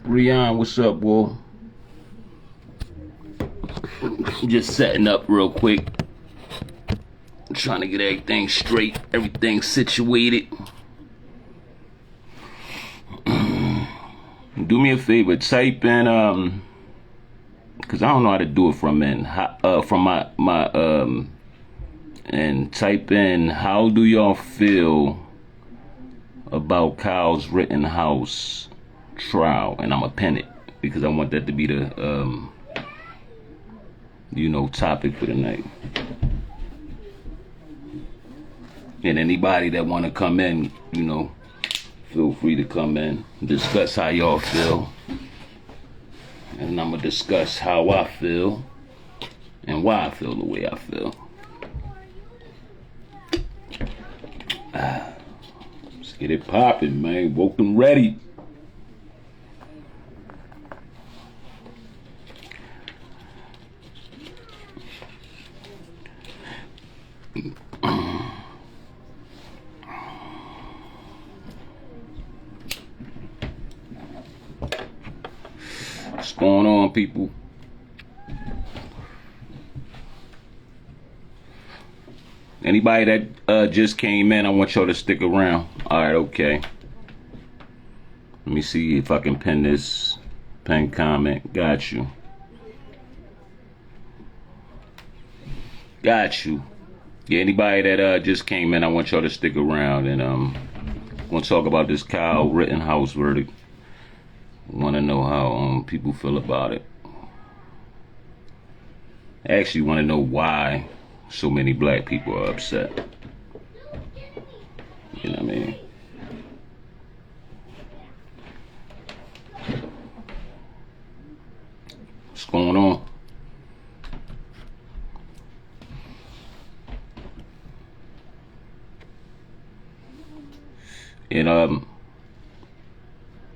Rion, what's up, boy? Just setting up real quick. Trying to get everything straight, everything situated. Do me a favor, type in cause I don't know how to do it from my and type in how do y'all feel about Kyle's Rittenhouse trial, and I'ma pin it because I want that to be the topic for the night. And anybody that want to come in, feel free to come in, discuss how y'all feel, and I'm gonna discuss how I feel and why I feel the way I feel. Let's get it popping, man. Woke and ready. What's going on, people? Anybody that just came in, I want y'all to stick around. All right, okay. Let me see if I can pin this. Pin comment. Got you. Got you. Yeah, anybody that just came in, I want y'all to stick around, and want to talk about this Kyle Rittenhouse verdict. Want to know how people feel about it. I actually want to know why so many black people are upset. You know what I mean? What's going on? And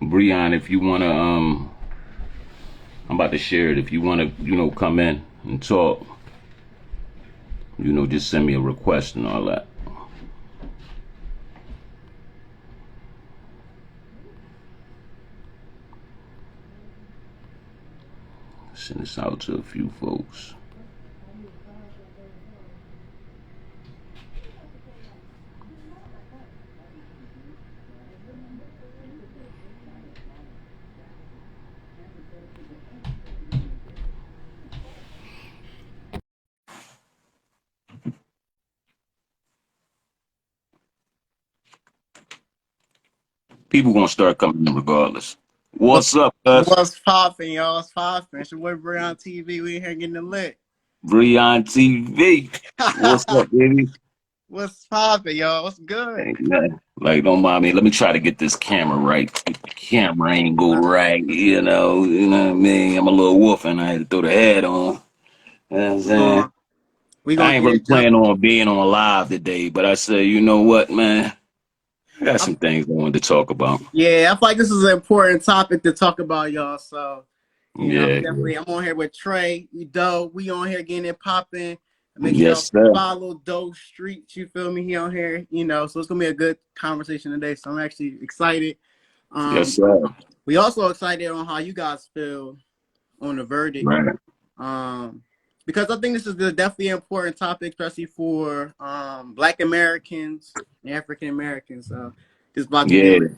Breon, if you wanna I'm about to share it. If you wanna, come in and talk, just send me a request and all that. Send this out to a few folks. People gonna start coming in regardless. What's up, cuz? What's poppin', y'all? What's poppin'? It's your boy Breon TV. We in here getting the lit. Breon TV. What's up, baby? What's poppin', y'all? What's good? Ain't nothing. Like, don't mind me. Let me try to get this camera right. If the camera ain't go right, you know what I mean? I'm a little wolf and I had to throw the head on. You know what I'm saying? We I gonna ain't get really it jumping. planning on being on live today, but I said, you know what, man? I got some things I wanted to talk about. Yeah, I feel like this is an important topic to talk about, y'all. So, Yeah. I'm on here with Trey, Doe. We on here getting it popping. Make sure y'all Yes, sir. follow Doe Streets. You feel me? He on here, so it's gonna be a good conversation today. So I'm actually excited. Yes, sir. We also excited on how you guys feel on the verdict. Right. Because I think this is definitely an important topic, especially for Black Americans and African Americans. So it's about to get Yeah. real.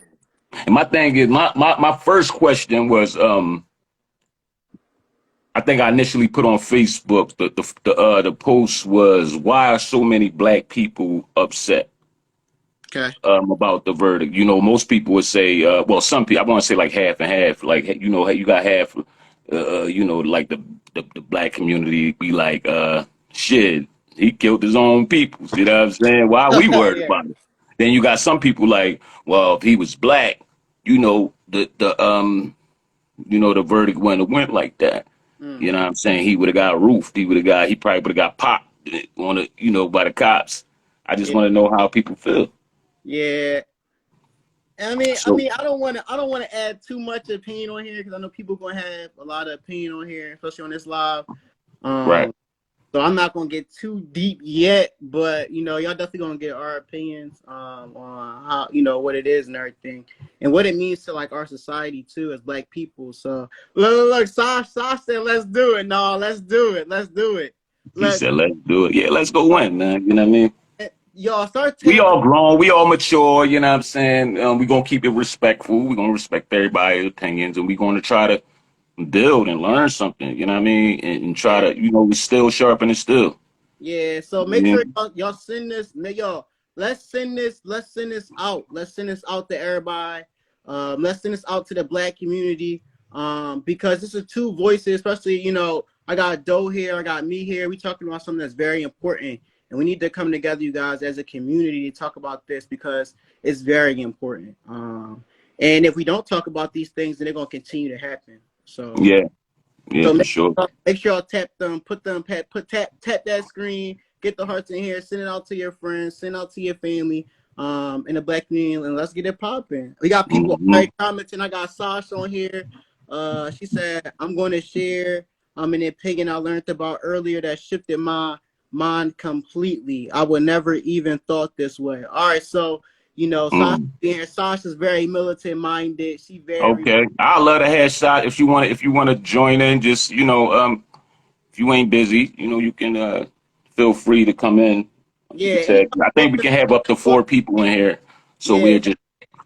And my thing is, my first question was, I think I initially put on Facebook the post was, why are so many black people upset Okay. about the verdict? Most people would say, well, some people, I want to say like half and half. Like, you got half, like the black community be like, shit, he killed his own people. You know what I'm saying? Why are we worried Yeah. about it? Then you got some people like, well, if he was black, the verdict wouldn't have went like that. You know what I'm saying? He would have got roofed. He probably would have got popped on by the cops. I just Yeah. want to know how people feel. Yeah. And So, I don't want to add too much opinion on here because I know people gonna have a lot of opinion on here, especially on this live. right. So I'm not gonna get too deep yet, but you know, y'all definitely gonna get our opinions on how, you know, what it is and everything, and what it means to like our society too as Black people. So look, Sash said, "Let's do it." No, let's do it. Let's do it. He Let said, "Let's do it. Yeah, let's go in, man. You know what I mean? y'all start We tapping. all grown. We all mature. You know what I'm saying? We're going to keep it respectful. We're going to respect everybody's opinions, and we're going to try to build and learn something. You know what I mean? And try Yeah, to, you know, we still sharpen it still. yeah. So make Yeah. sure y'all send this. Y'all, let's send this. Let's send this out. Let's send this out to everybody. Let's send this out to the Black community. Because this is two voices, especially, you know, I got Doe here, I got me here. We talking about something that's very important, and we need to come together, you guys, as a community to talk about this because it's very important. And if we don't talk about these things, then they're gonna continue to happen. So, Yeah. Yeah, so for sure. make sure y'all tap them, tap that screen, get the hearts in here, send it out to your friends, send it out to your family, in the Black community, and let's get it popping. We got people Hmm. already commenting. I got Sasha on here. She said, "I'm going to share an opinion I learned about earlier that shifted my mind completely. I would never even thought this way." All right, so you know, Hmm. Sasha's very militant minded. She very Okay. I love the headshot. If you want to join in, just, you know, if you ain't busy, you know, you can feel free to come in. You can yeah. tag. I think we can have up to 4 people in here, so Yeah, we'll just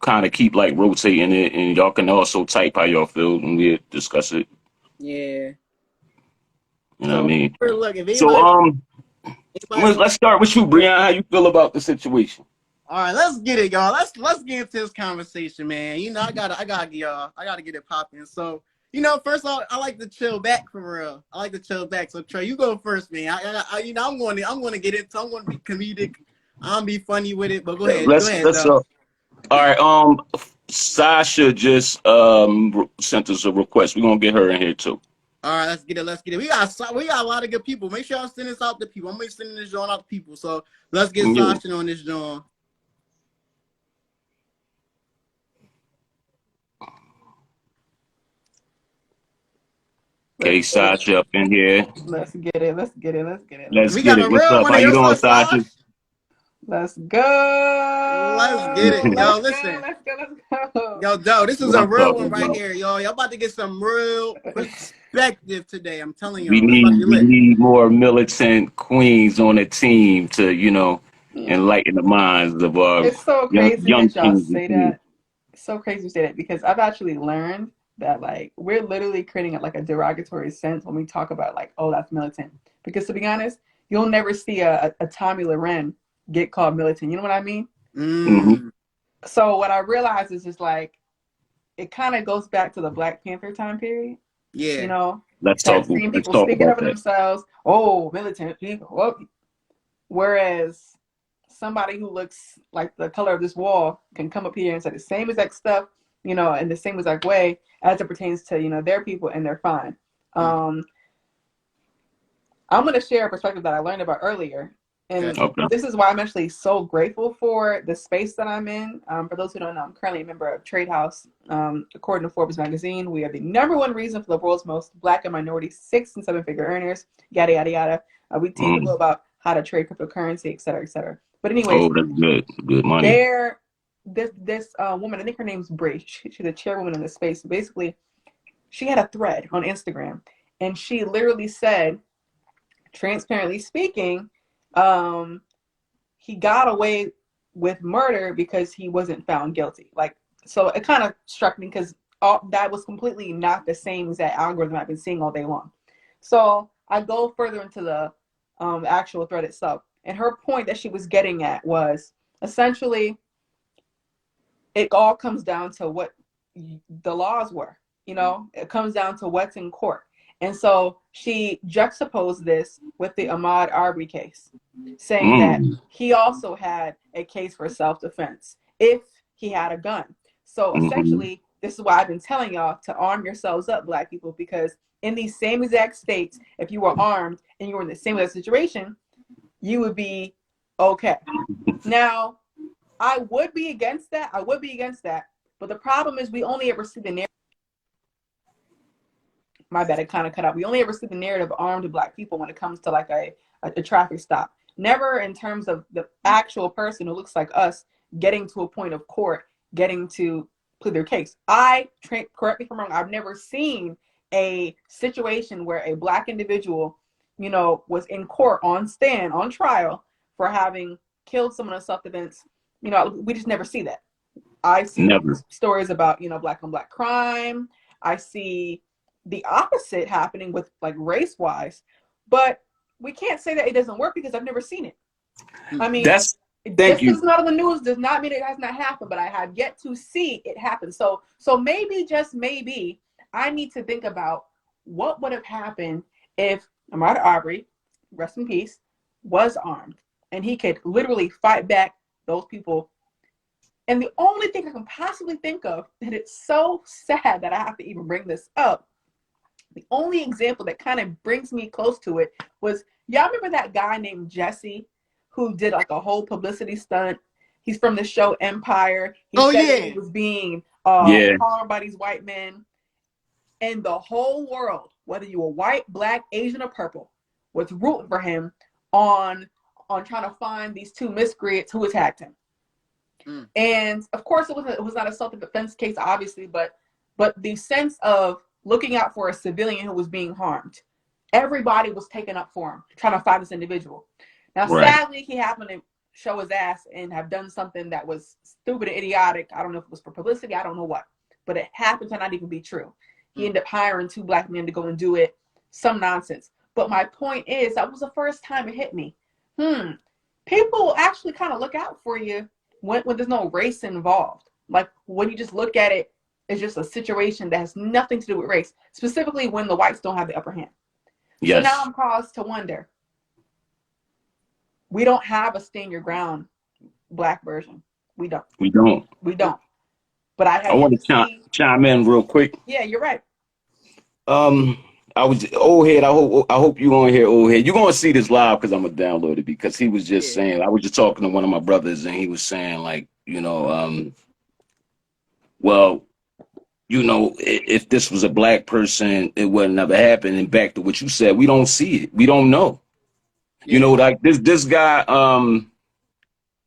kind of keep like rotating it, and y'all can also type how y'all feel, and we'll discuss it. yeah. You know what I So mean? look, if So anybody want, let's start with you, Brian. How you feel about the situation? all right, let's get it, y'all. Let's get into this conversation, man. You know, I gotta get it popping. So, you know, first off, I like to chill back for real. I like to chill back. So Trey, you go first, man. You know, I'm going to get into. I'm going to be comedic. I'm be funny with it. But go ahead, Let's though. all right. Sasha just sent us a request. We're gonna get her in here too. All right, let's get it. Let's get it. We got a lot of good people. Make sure y'all send this out to people. I'm gonna be sending this joint out to people. So let's get Yeah. Sasha on this joint. Okay, Sasha up in here. Let's get it. Let's get it. Let's get it. Let's We get got a it. What's real up? one How here. you What's doing, up, Sasha? Sash? Let's Let's get it. go. Yo, Let's go. listen. Let's go. Let's go. Yo, Doe, this is What a I'm real talking one right about. here, y'all. Y'all about to get some real perspective today. I'm telling We y'all. This about to be need we lit. need more militant queens on the team to, you know, Yeah. enlighten the minds of our It's so young crazy young that y'all kings and say queens. that. It's so crazy you say that because I've actually learned that like we're literally creating like a derogatory sense when we talk about like, oh, that's militant. Because to be honest, you'll never see a Tommy Loren get called militant. You know what I mean? Hmm. Mm, So what I realized is just like it kind of goes back to the Black Panther time period. You yeah. know, Let's that talk. seeing Let's people talk speaking about up for that. themselves. Oh, militant people. Well, whereas somebody who looks like the color of this wall can come up here and say the same exact stuff, you know, in the same exact way as it pertains to, you know, their people, and they're fine. Mm, Um, I'm going to share a perspective that I learned about earlier. okay. And Okay. this is why I'm actually so grateful for the space that I'm in. For those who don't know, I'm currently a member of Trade House. According to Forbes magazine, we are the #1 reason for the world's most Black and minority 6- and 7-figure earners, yada, yada, yada. We teach people Mm. about how to trade cryptocurrency, et cetera, et cetera. But anyways, Oh, that's good. Good money. this woman, I think her name's Bree. She's a chairwoman in this space. Basically, she had a thread on Instagram, and she literally said, transparently speaking, he got away with murder because he wasn't found guilty. Like, so it kind of struck me because that was completely not the same as that algorithm I've been seeing all day long. So I go further into the actual thread itself. And her point that she was getting at was essentially it all comes down to what the laws were. You know, it comes down to what's in court. And so she juxtaposed this with the Ahmaud Arbery case, saying that Mm. he also had a case for self-defense if he had a gun. So Hmm. essentially, this is why I've been telling y'all to arm yourselves up, Black people, because in these same exact states, if you were armed and you were in the same exact situation, you would be okay. Now, I would be against that. But the problem is we only ever see the narrative. my bad, it kind of cut out. We only ever see the narrative of armed Black people when it comes to like a traffic stop. Never in terms of the actual person who looks like us getting to a point of court, getting to plead their case. Correct me if I'm wrong, I've never seen a situation where a Black individual, you know, was in court on trial for having killed someone in self-defense. You know, we just never see that. I see stories about, you know, Black on Black crime. I see the opposite happening with like race-wise, but we can't say that it doesn't work because I've never seen it. I mean, just because it's not on the news does not mean it has not happened, but I have yet to see it happen. So maybe, just maybe, I need to think about what would have happened if Ahmaud Arbery, rest in peace, was armed and he could literally fight back those people. And the only thing I can possibly think of, and it's so sad that I have to even bring this up, the only example that kind of brings me close to it was, y'all remember that guy named Jesse who did like a whole publicity stunt? He's from the show Empire. He said he was being harmed by these white men. And the whole world, whether you were white, Black, Asian, or purple, was rooting for him on trying to find these two miscreants who attacked him. And of course, it was not a self-defense case, obviously, but the sense of looking out for a civilian who was being harmed, everybody was taken up for him, trying to find this individual. Now, sadly, he happened to show his ass and have done something that was stupid and idiotic. I don't know if it was for publicity, I don't know what, but it happened to not even be true. He ended up hiring two Black men to go and do it, some nonsense. But my point is, that was the first time it hit me. People will actually kind of look out for you when there's no race involved. Like when you just look at it as just a situation that has nothing to do with race, specifically when the whites don't have the upper hand. Yes. So now I'm caused to wonder. We don't have a stand your ground Black version. We don't. But I want to chime in real quick. Yeah, you're right. I was old head. I hope you on here, old head. You're gonna see this live because I'm gonna download it, because he was just saying, I was just talking to one of my brothers and he was saying, like, you know, well, you know, if this was a Black person, it would never happen. And back to what you said, we don't see it. We don't know. You know, like this guy,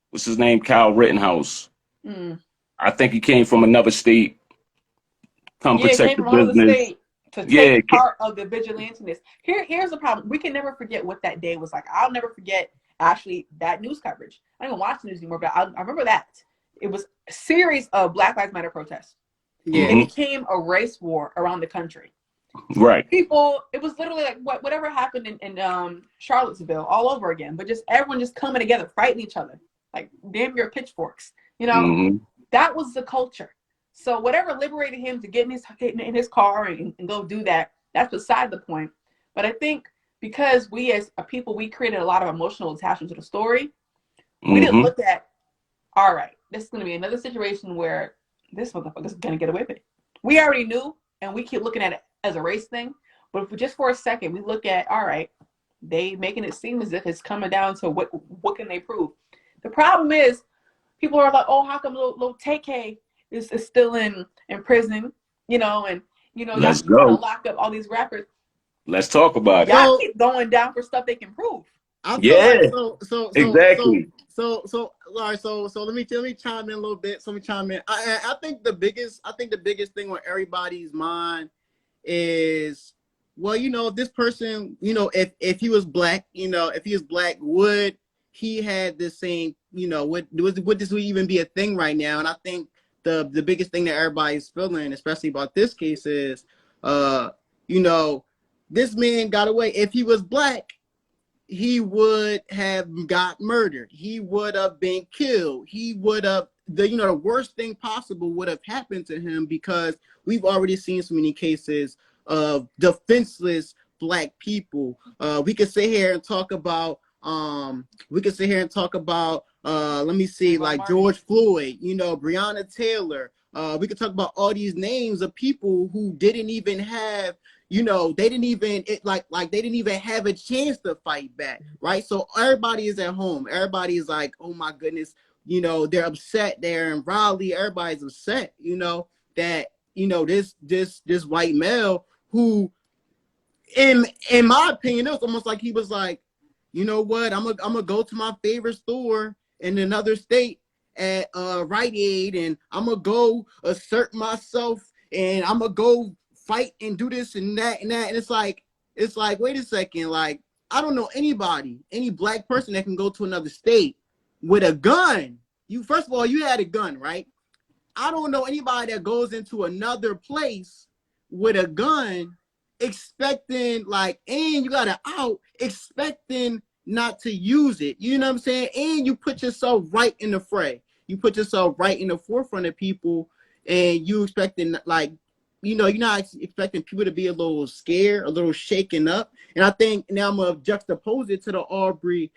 what's his name? Kyle Rittenhouse. I think he came from another state. Protect the business. To take part of the vigilantiness. Here's the problem. We can never forget what that day was like. I'll never forget actually that news coverage. I don't even watch the news anymore, but I remember that. It was a series of Black Lives Matter protests. It became a race war around the country. Right. People, it was literally like whatever happened in Charlottesville all over again, but just everyone just coming together, fighting each other, like damn near pitchforks. You know, that was the culture. So whatever liberated him to get in his car and go do that, that's beside the point. But I think because we as a people, we created a lot of emotional attachment to the story. We didn't look at, all right, this is going to be another situation where this motherfucker's going to get away with it. We already knew, and we keep looking at it as a race thing. But if we just for a second, we look at, all right, they making it seem as if it's coming down to what can they prove? The problem is people are like, oh, how come little TK is still in prison, you know, and, you know, let's go lock up all these rappers. Let's talk about it. Y'all keep going down for stuff they can prove. Exactly. So let me chime in a little bit. So let me chime in. I think the biggest thing on everybody's mind is, well, you know, this person, you know, if he was Black, you know, if he was Black, would he had the same, you know, would this even be a thing right now? And I think the biggest thing that everybody's feeling, especially about this case, is, you know, this man got away. If he was Black, he would have got murdered. He would have been killed. He would have, the worst thing possible would have happened to him, because we've already seen so many cases of defenseless Black people. We could sit here and talk about, let me see, like George Floyd, you know, Breonna Taylor. We could talk about all these names of people who didn't even have, you know, they didn't even they didn't even have a chance to fight back, right? So everybody is at home. Everybody is like, oh my goodness, you know, they're upset. They're in Raleigh. Everybody's upset, you know, that, you know, this white male who in my opinion, it was almost like he was like, you know what, I'm gonna go to my favorite store in another state at Rite Aid, and I'm gonna go assert myself, and I'm gonna go fight and do this and that and that. And it's like, wait a second, like, I don't know any black person that can go to another state with a gun. You, first of all, you had a gun, right? I don't know anybody that goes into another place with a gun expecting, like, and you got it out, expecting not to use it. You know what I'm saying? And you put yourself right in the fray. You put yourself right in the forefront of people, and you expecting, like, you know, you're not expecting people to be a little scared, a little shaken up. And I think now I'm gonna juxtapose it to the Aubrey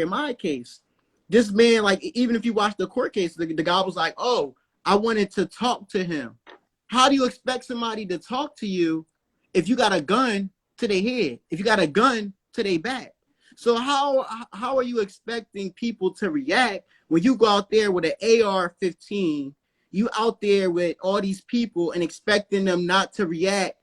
in my case. This man, like, even if you watch the court case, the guy was like, oh, I wanted to talk to him. How do you expect somebody to talk to you if you got a gun to their head, if you got a gun to their back? So how are you expecting people to react when you go out there with an AR-15, you out there with all these people and expecting them not to react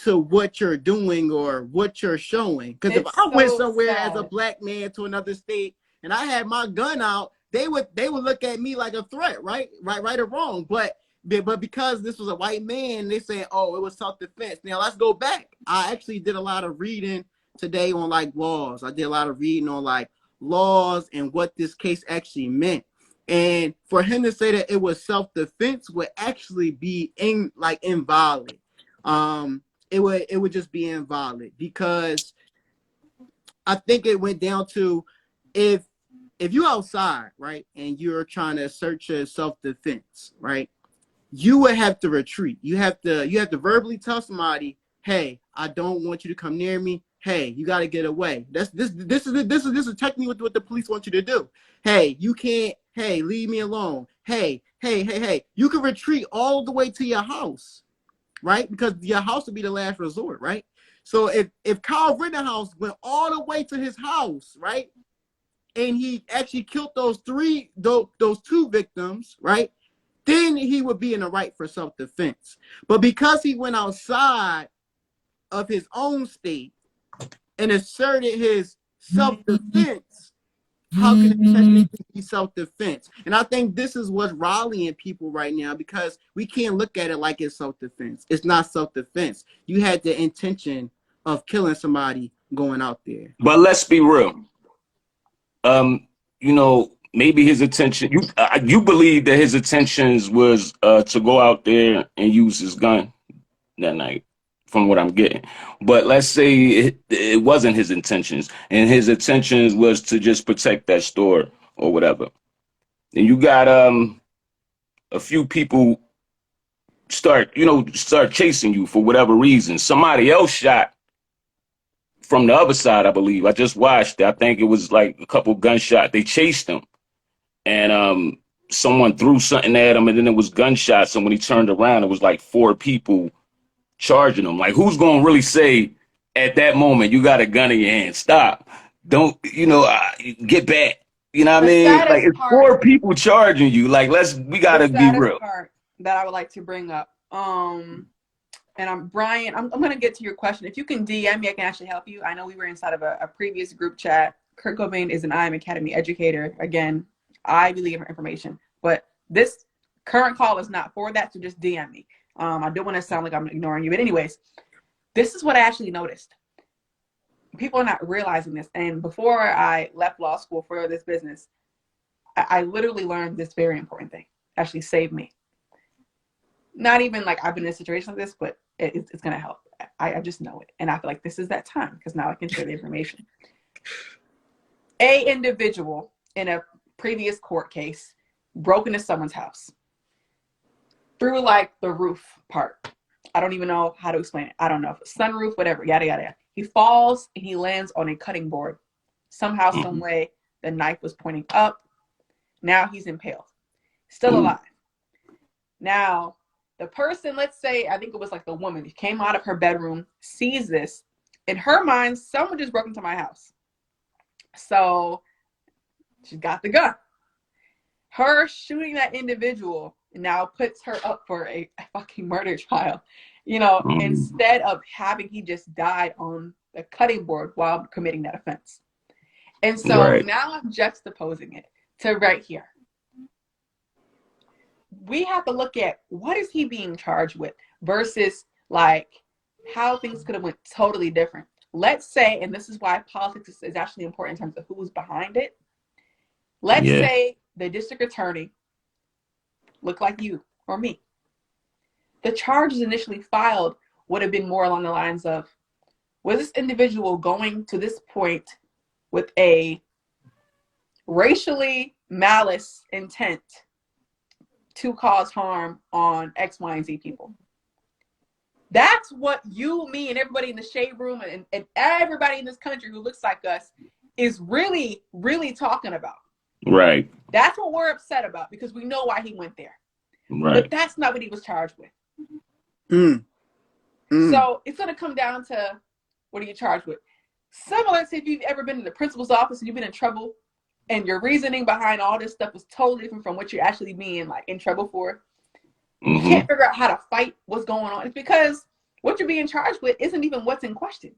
to what you're doing or what you're showing? Because if I went somewhere as a black man to another state and I had my gun out, they would look at me like a threat, right or wrong. But because this was a white man, they say, oh, it was self-defense. Now let's go back. I actually did a lot of reading today on, like, laws. I did a lot of reading on, like, laws and what this case actually meant. And for him to say that it was self-defense would actually be invalid. It would just be invalid, because I think it went down to, if you're outside, right, and you're trying to assert your self-defense, right, you would have to retreat. You have to verbally tell somebody, hey, I don't want you to come near me. Hey, you got to get away. This is technically what the police want you to do. Hey, you can't. Hey, leave me alone. Hey. You can retreat all the way to your house, right? Because your house would be the last resort, right? So if Kyle Rittenhouse went all the way to his house, right, and he actually killed those two victims, right, then he would be in the right for self-defense. But because he went outside of his own state and asserted his self-defense, how can it technically be self-defense? And I think this is what's rallying people right now, because we can't look at it like it's self-defense. It's not self-defense. You had the intention of killing somebody going out there. But let's be real. You know, maybe his intention, you believe that his intentions was to go out there and use his gun that night, from what I'm getting. But let's say it wasn't his intentions, and his intentions was to just protect that store or whatever. And you got a few people start chasing you for whatever reason. Somebody else shot from the other side, I believe. I just watched it. I think it was like a couple gunshots. They chased him, and someone threw something at him, and then it was gunshots. And when he turned around, it was like 4 people charging him. Like, who's gonna really say at that moment, you got a gun in your hand, stop, don't, get back? You know what I mean? Like, it's 4 people charging you. Like, we gotta be real. Part that I would like to bring up. And Brian, I'm going to get to your question. If you can DM me, I can actually help you. I know we were inside of a previous group chat. Kurt Cobain is an IM Academy educator. Again, I believe in information. But this current call is not for that, so just DM me. I don't want to sound like I'm ignoring you. But anyways, this is what I actually noticed. People are not realizing this. And before I left law school for this business, I literally learned this very important thing. Actually saved me. Not even like I've been in a situation like this, but it's going to help. I just know it. And I feel like this is that time, because now I can share the information. A individual in a previous court case broke into someone's house through like the roof part. I don't even know how to explain it. I don't know. Sunroof, whatever, yada, yada, yada. He falls and he lands on a cutting board. Somehow, some way, the knife was pointing up. Now he's impaled. Still alive. Now, the person, let's say, I think it was like the woman, came out of her bedroom, sees this. In her mind, someone just broke into my house. So she's got the gun. Her shooting that individual now puts her up for a fucking murder trial. instead of having he just died on the cutting board while committing that offense. And so now I'm juxtaposing it to right here. We have to look at what is he being charged with versus like how things could have went totally different. Let's say, and this is why politics is actually important in terms of who's behind it. Let's say the district attorney looked like you or me. The charges initially filed would have been more along the lines of, was this individual going to this point with a racially malice intent to cause harm on X, Y, and Z people? That's what you, me, and everybody in the shade room and everybody in this country who looks like us is really, really talking about. Right. That's what we're upset about because we know why he went there. Right. But that's not what he was charged with. So it's going to come down to, what are you charged with? Similar to if you've ever been in the principal's office and you've been in trouble and your reasoning behind all this stuff was totally different from what you're actually being like in trouble for. You can't figure out how to fight what's going on. It's because what you're being charged with isn't even what's in question.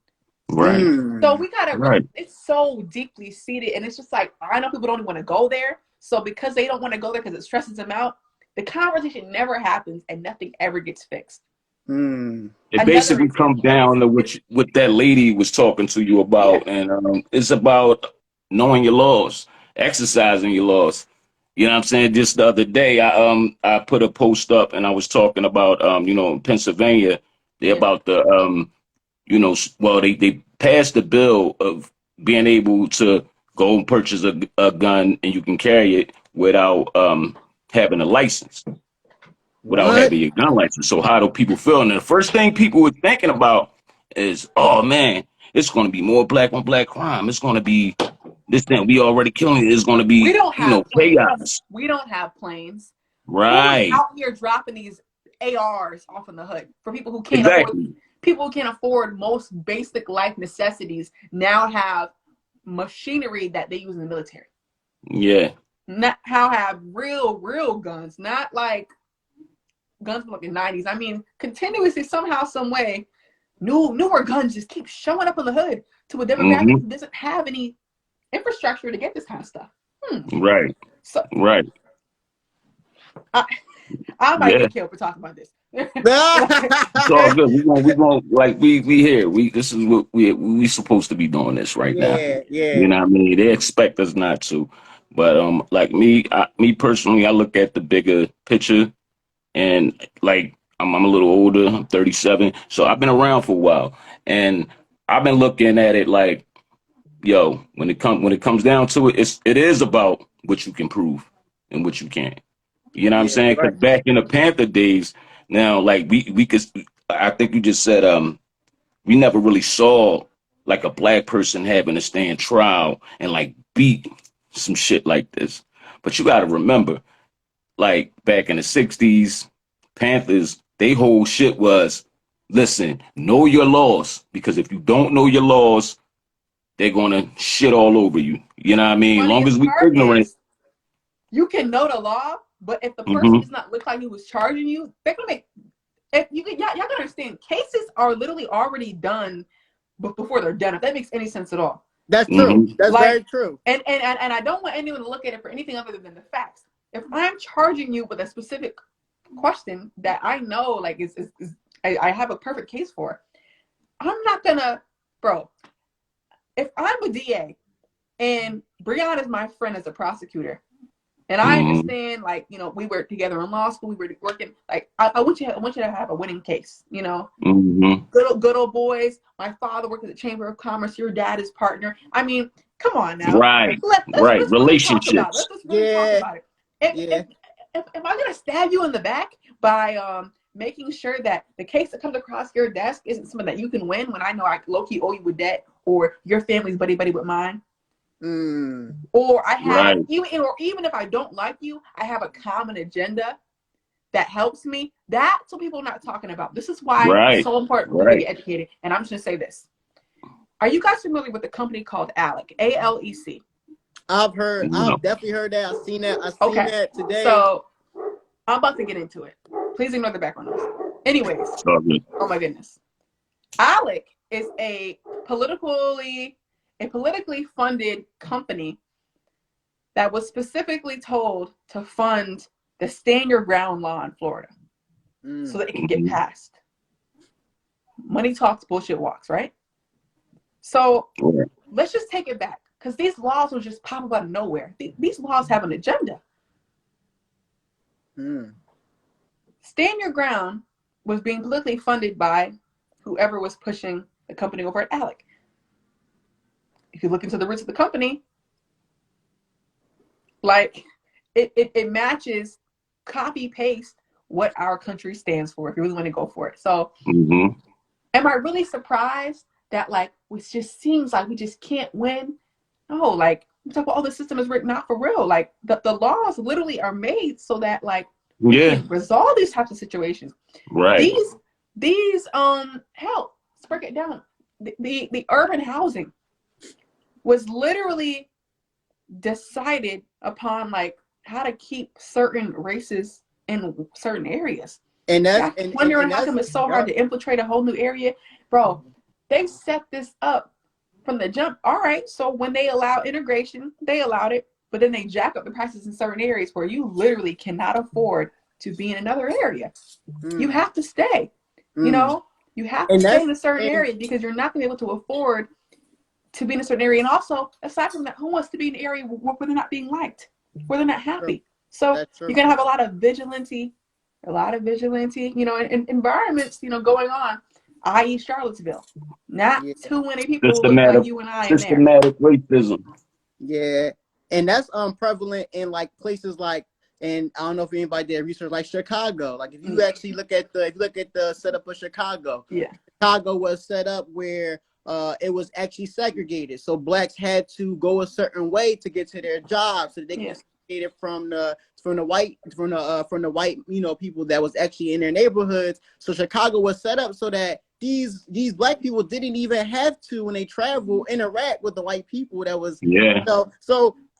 Right. So we gotta, it's so deeply seated, and it's just like, I know people don't want to go there. So because they don't want to go there because it stresses them out, the conversation never happens and nothing ever gets fixed. It basically comes down to what that lady was talking to you about, and it's about knowing your laws, exercising your laws. You know what I'm saying? Just the other day, I put a post up and I was talking about, in Pennsylvania, about the, they passed the bill of being able to go and purchase a gun and you can carry it without having a license, without having your gun license. So how do people feel? And the first thing people were thinking about is, oh man, it's going to be more black on black crime. It's going to be this thing we already killing. It's going to be, chaos. We don't have planes. Right. We're out here dropping these ARs off in the hood for people who can't afford. People who can't afford most basic life necessities now have machinery that they use in the military. Yeah. Not how have real guns, not like guns from like the 90s. I mean, continuously, somehow, some way, newer guns just keep showing up in the hood to a demographic who doesn't have any infrastructure to get this kind of stuff. Right. So, right. I might get killed for talking about this. It's all good. We going like we here. This is what we supposed to be doing this right now. Yeah. You know what I mean? They expect us not to. But like me personally, I look at the bigger picture, and like I'm a little older. I'm 37, so I've been around for a while, and I've been looking at it like, yo, when it comes down to it, it is about what you can prove and what you can't. You know what I'm saying? Because back in the Panther days, now like we could, I think you just said we never really saw like a black person having to stand trial and like beat some shit like this. But you got to remember, like back in the 60s, Panthers, they whole shit was, listen, know your laws, because if you don't know your laws, they're gonna shit all over you. You know what I mean? As long as we ignorant. You can know the law, but if the person does not look like he was charging you, they're gonna make. If you can, y'all gotta understand, cases are literally already done before they're done. If that makes any sense at all. That's true. That's like, very true. And I don't want anyone to look at it for anything other than the facts. If I'm charging you with a specific question that I know, like, I have a perfect case for, I'm not gonna, bro. If I'm a DA and Breon is my friend as a prosecutor, and I understand, like, we were together in law school, we were working, like, I want you to have a winning case, good old boys. My father worked at the Chamber of Commerce. Your dad is partner. I mean, come on now. Right. Let's relationships. Let's just really talk about it. If I'm gonna stab you in the back by making sure that the case that comes across your desk isn't something that you can win when I know I low-key owe you a debt, or your family's buddy with mine. Or I have, even if I don't like you, I have a common agenda that helps me. That's what people are not talking about. This is why it's so important to get educated. And I'm just gonna say this. Are you guys familiar with a company called ALEC? ALEC. I've definitely heard that. I've seen that. I've seen that today. So I'm about to get into it. Please ignore the background noise. Anyways, It's all good. oh my goodness. ALEC is a politically funded company that was specifically told to fund the Stand Your Ground law in Florida so that it can get passed. Money talks, bullshit walks, right? So let's just take it back, because these laws will just pop up out of nowhere. These laws have an agenda. Stand Your Ground was being politically funded by whoever was pushing the company over at ALEC. If you look into the roots of the company, like it matches copy paste what our country stands for, if you really want to go for it. So am I really surprised that like it just seems like we just can't win? No, like we talk about, oh, the system is written out for real. Like the laws literally are made so that like we can resolve these types of situations. Right. These hell, let's break it down. The urban housing was literally decided upon like how to keep certain races in certain areas. And that's wondering how come it's so hard to infiltrate a whole new area, bro. They set this up from the jump. All right, so when they allow integration, they allowed it, but then they jack up the prices in certain areas where you literally cannot afford to be in another area. You have to stay. You know, you have to stay in a certain area because you're not going to be able to afford to be in a certain area. And also, aside from that, who wants to be in an area where they're not being liked, where they're not happy? So you're going to have a lot of vigilante, you know, and environments, you know, going on, i.e. Charlottesville. Not too many people look like you and I in there. Systematic racism. Yeah. And that's prevalent in like places like, and I don't know if anybody did research like Chicago. Like if you actually look at the setup of Chicago, Chicago was set up where it was actually segregated. So blacks had to go a certain way to get to their jobs, so they could be segregated from the white, you know, people that was actually in their neighborhoods. So Chicago was set up so that these black people didn't even have to, when they travel, interact with the white people. That was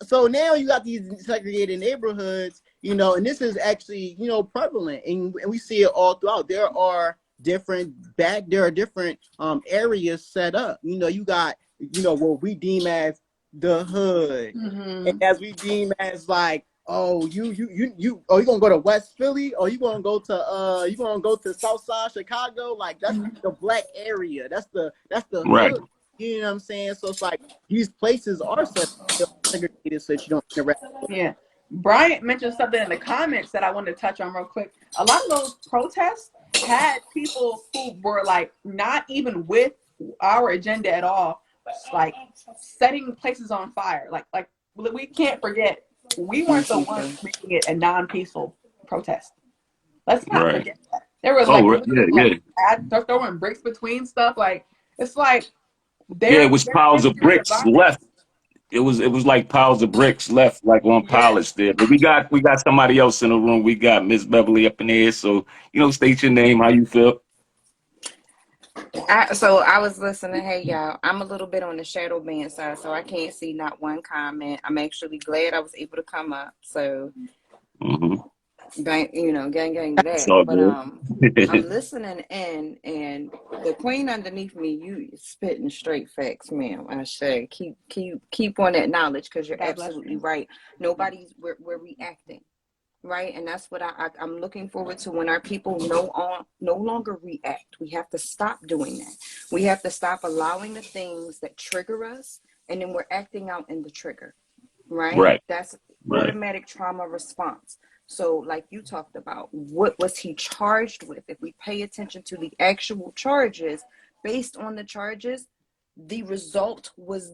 so now you got these segregated neighborhoods, you know, and this is actually, you know, prevalent, and we see it all throughout. There are different areas set up. You know, you got, you know, what we deem as the hood, and as we deem as like, oh, you gonna go to West Philly, or you gonna go to South Side Chicago? Like that's the black area. That's the hood. You know what I'm saying? So it's like these places are segregated so that you don't interact. Yeah. Bryant mentioned something in the comments that I wanted to touch on real quick. A lot of those protests had people who were like not even with our agenda at all, like setting places on fire. Like we can't forget, we weren't the ones making it a non-peaceful protest. Let's not forget that. There was they're throwing bricks between stuff. Like it's like it was piles of bricks left. It was like piles of bricks left, like on polished there. But we got somebody else in the room. We got Miss Beverly up in here. So, you know, state your name, how you feel. So I was listening. Hey, y'all, I'm a little bit on the shadow ban side, so I can't see not one comment. I'm actually glad I was able to come up. So, you know, gang that. But I'm listening in, and the queen underneath me, you spitting straight facts, ma'am. I say keep on that knowledge, because you're absolutely right. We're reacting. Right, and that's what I'm looking forward to, when our people no longer react. We have to stop doing that. We have to stop allowing the things that trigger us, and then we're acting out in the trigger. Right. That's automatic trauma response. So, like you talked about, what was he charged with? If we pay attention to the actual charges, based on the charges, the result was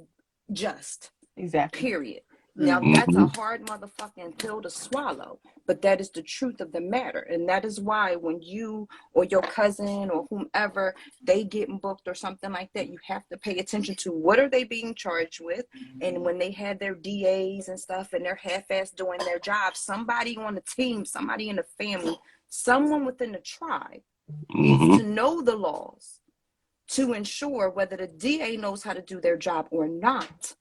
just. Exactly. Period. Now, that's a hard motherfucking pill to swallow, but that is the truth of the matter. And that is why when you or your cousin or whomever, they get booked or something like that, you have to pay attention to what are they being charged with. And when they had their DAs and stuff and they're half-assed doing their job, somebody on the team, somebody in the family, someone within the tribe needs to know the laws to ensure whether the DA knows how to do their job or not.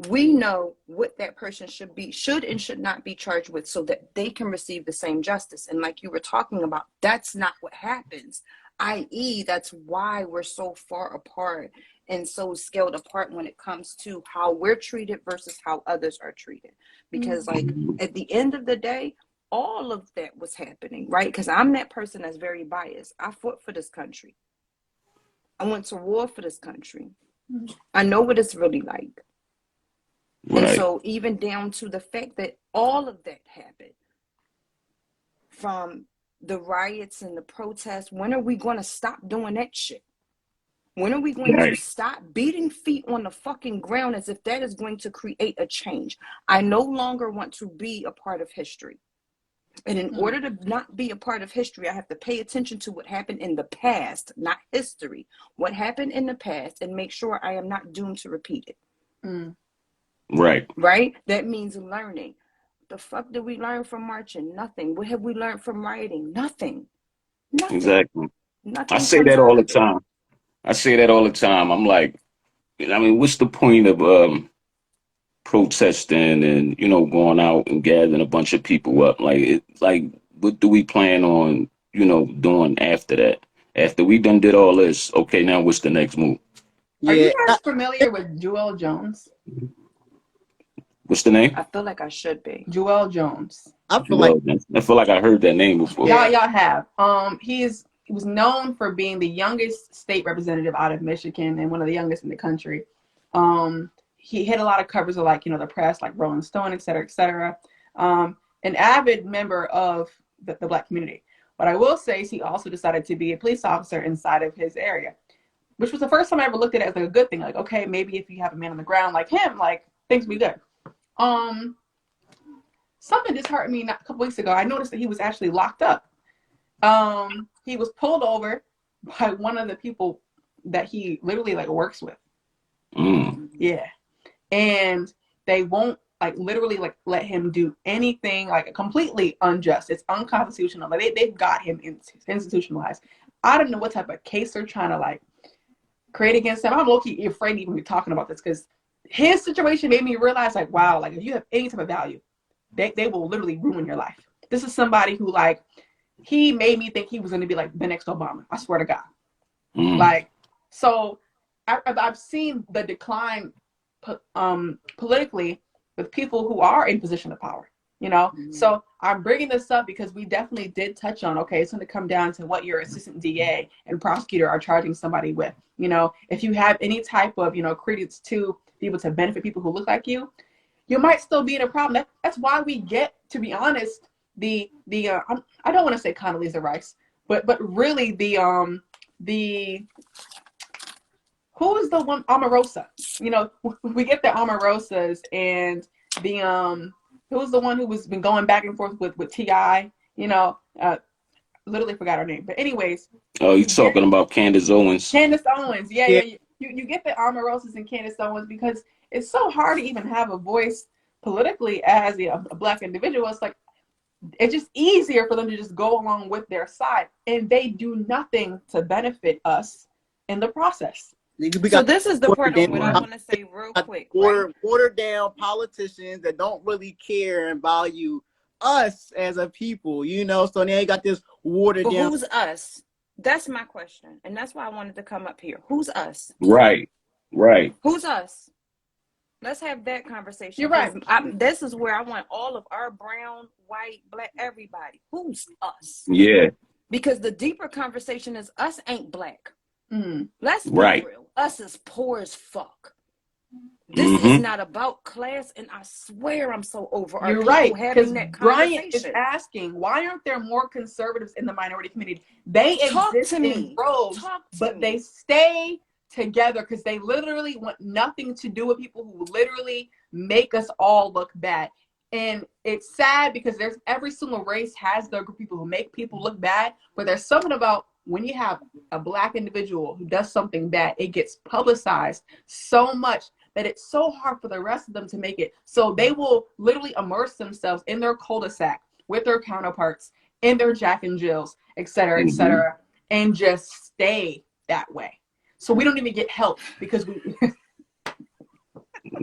we know what that person should and should not be charged with, so that they can receive the same justice. And like you were talking about, that's not what happens, i.e. that's why we're so far apart and so scaled apart when it comes to how we're treated versus how others are treated. Because like at the end of the day, all of that was happening, right? Because I'm that person that's very biased. I fought for this country. I went to war for this country. I know what it's really like. Right. And so even down to the fact that all of that happened, from the riots and the protests, when are we going to stop doing that shit? When are we going to stop beating feet on the fucking ground as if that is going to create a change? I no longer want to be a part of history. And in order to not be a part of history, I have to pay attention to what happened in the past, not history. What happened in the past, and make sure I am not doomed to repeat it. Right. Right? That means learning. The fuck did we learn from marching? Nothing. What have we learned from rioting? Nothing. Nothing. Exactly. Nothing. I say that all the time. I'm like, I mean, what's the point of protesting and, you know, going out and gathering a bunch of people up? Like, what do we plan on, you know, doing after that? After we done did all this, okay, now what's the next move? Are you guys familiar with Joel Jones? What's the name? I feel like I should be. Joel Jones. I feel like I heard that name before. Y'all have. He was known for being the youngest state representative out of Michigan and one of the youngest in the country. He hit a lot of covers of, like, you know, the press, like Rolling Stone, et cetera, et cetera. An avid member of the Black community. What I will say is he also decided to be a police officer inside of his area, which was the first time I ever looked at it as like a good thing. Like, okay, maybe if you have a man on the ground like him, like, things will be good. Something disheartened me a couple weeks ago. I noticed that he was actually locked up. He was pulled over by one of the people that he literally like works with. Yeah. And they won't like literally like let him do anything, like completely unjust. It's unconstitutional. Like they've got him institutionalized. I don't know what type of case they're trying to like create against him. I'm low-key afraid to even be talking about this because his situation made me realize, like, wow, like if you have any type of value, they will literally ruin your life. This is somebody who, like, he made me think he was going to be like the next Obama. I swear to God. Like, so I've seen the decline politically with people who are in position of power, you know? So I'm bringing this up because we definitely did touch on, okay, it's going to come down to what your assistant DA and prosecutor are charging somebody with. You know, if you have any type of, you know, credence to be able to benefit people who look like you might still be in a problem. That's why we get, to be honest, I don't want to say Condoleezza Rice, but really the who is the one, Omarosa? You know, we get the Omarosas and the who was the one who was been going back and forth with T.I., you know, literally forgot her name. But anyways. Oh, you're talking about Candace Owens. Candace Owens, yeah. You get the Omarosas and Candace Owens because it's so hard to even have a voice politically as a Black individual. It's like, it's just easier for them to just go along with their side, and they do nothing to benefit us in the process. So this is the part of what I want to say real quick. Watered down politicians that don't really care and value us as a people, you know. So now you got this watered down. Who's us? That's my question, and that's why I wanted to come up here. Who's us? Right. Who's us? Let's have that conversation. You're right. This is where I want all of our brown, white, Black, everybody. Who's us? Yeah. Because the deeper conversation is us ain't Black. Let's be real. Us is poor as fuck. This is not about class, and I swear I'm so over our people having that conversation. Bryant is asking, why aren't there more conservatives in the minority community? They exist in rows, but they stay together because they literally want nothing to do with people who literally make us all look bad. And it's sad because there's every single race has their group of people who make people look bad, but there's something about when you have a Black individual who does something bad, it gets publicized so much that it's so hard for the rest of them to make it. So they will literally immerse themselves in their cul-de-sac with their counterparts, in their Jack and Jills, et cetera, and just stay that way. So we don't even get help because we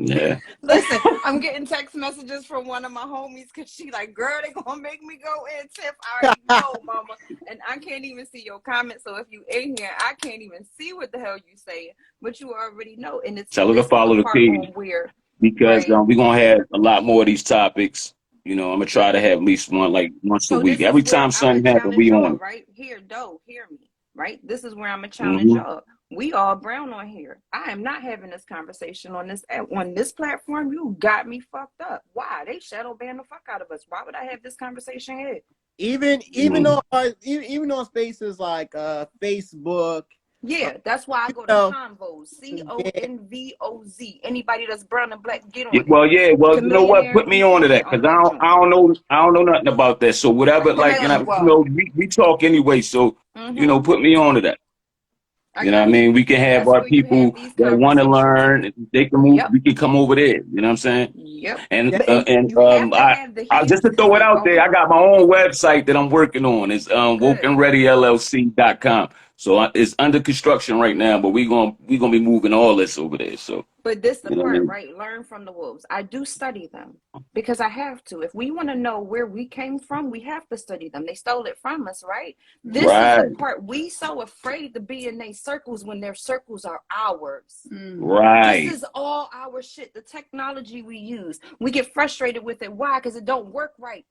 Yeah. Listen, I'm getting text messages from one of my homies because she like, girl, they gonna make me go in, Tiff. I already know, mama. And I can't even see your comments. So if you in here, I can't even see what the hell you saying. But you already know. And it's Tell her to this is follow the the part page on where, because right? we're gonna have a lot more of these topics. You know, I'm gonna try to have at least one like once a So week. this is Every where time I'm gonna something happens, challenge we y'all, on right? Here, though, hear me, right? This is where I'm gonna it. challenge y'all. We all brown on here. I am not having this conversation on this platform. You got me fucked up. Why? They shadow ban the fuck out of us. Why would I have this conversation here? Even on spaces like Facebook. Yeah, that's why I go to know, Convoz, yeah, CONVOZ. Anybody that's brown and black, get Yeah, on it. well, yeah, well, you know what? Chamillionaire, Put me he's on to on that it on because that joint. I don't know nothing about that. So whatever, Put me like, on as you well. know, we talk anyway. So put me on to that. I You know what I got mean? you. We can And have that's our where you people have these that want to conversations learn. at. They can move. Yep. We can come over there. You know what I'm saying? Yep. And that, You have to have the I just heels to because throw it they out there, always I got my own website that I'm working on. It's good. wokenreadyllc.com. So it's under construction right now, but we gonna be moving all this over there. So But this the you know what I part, mean? right? Learn from the wolves. I do study them because I have to. If we want to know where we came from, we have to study them. They stole it from us, right? This is Right, the part we so afraid to be in their circles when their circles are ours. This right. is all our shit. The technology we use. We get frustrated with it. Why? Because it don't work right.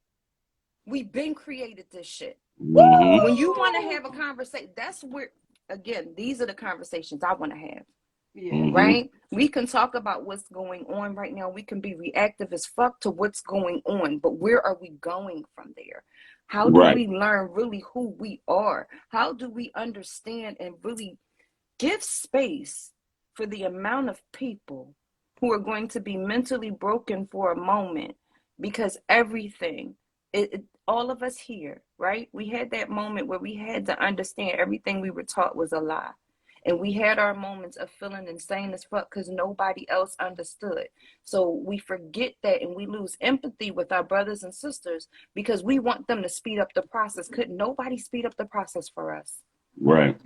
We've been created this shit. Mm-hmm. When you want to have a conversation, that's where again, these are the conversations I want to have. Yeah. Mm-hmm. Right? We can talk about what's going on right now. We can be reactive as fuck to what's going on, but where are we going from there? How do Right. we learn really who we are? How do we understand and really give space for the amount of people who are going to be mentally broken for a moment because everything, all of us here, right? We had that moment where we had to understand everything we were taught was a lie. And we had our moments of feeling insane as fuck because nobody else understood. So we forget that and we lose empathy with our brothers and sisters because we want them to speed up the process. Couldn't nobody speed up the process for us? Right.